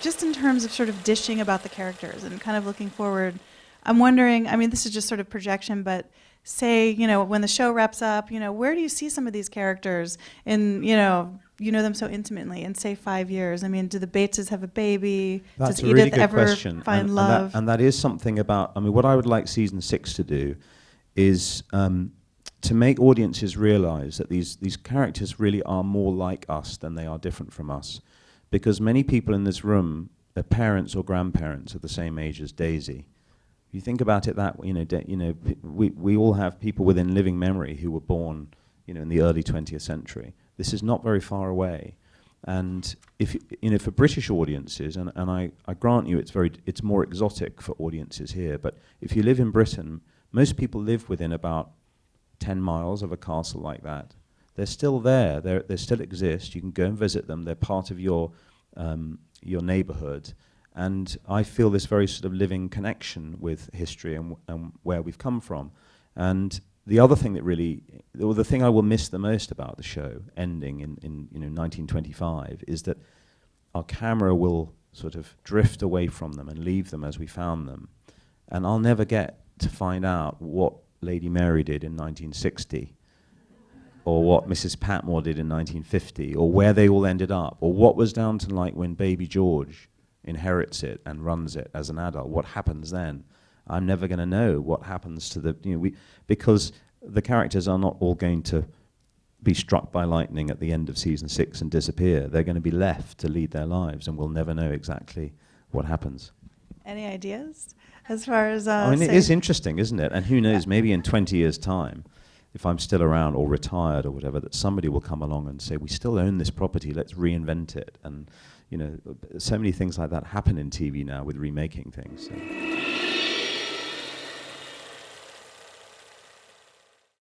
just in terms of sort of dishing about the characters and kind of looking forward, I'm wondering, I mean, this is just sort of projection, but say, when the show wraps up, where do you see some of these characters in, you know them so intimately in, say, 5 years? I mean, do the Bateses have a baby? That's Does a really Edith good ever question. find love? And that is something about, I mean, what I would like season 6 to do is to make audiences realize that these characters really are more like us than they are different from us. Because many people in this room, their parents or grandparents are the same age as Daisy. You think about it that we all have people within living memory who were born, in the early 20th century. This is not very far away, and if for British audiences, and I grant you it's more exotic for audiences here, but if you live in Britain, most people live within about 10 miles of a castle like that. They're still there. They still exist. You can go and visit them. They're part of your neighbourhood. And I feel this very sort of living connection with history and where we've come from. And the other thing the thing I will miss the most about the show ending in 1925 is that our camera will sort of drift away from them and leave them as we found them. And I'll never get to find out what Lady Mary did in 1960, or what Mrs. Patmore did in 1950, or where they all ended up, or what was Downton like when baby George inherits it and runs it as an adult. What happens then? I'm never going to know what happens to because the characters are not all going to be struck by lightning at the end of season 6 and disappear. They're going to be left to lead their lives, and we'll never know exactly what happens. Any ideas as far as? I mean, it is interesting, isn't it? And who knows? Maybe in 20 years' time, if I'm still around or retired or whatever, that somebody will come along and say, "We still own this property. Let's reinvent it." And so many things like that happen in TV now with remaking things. So.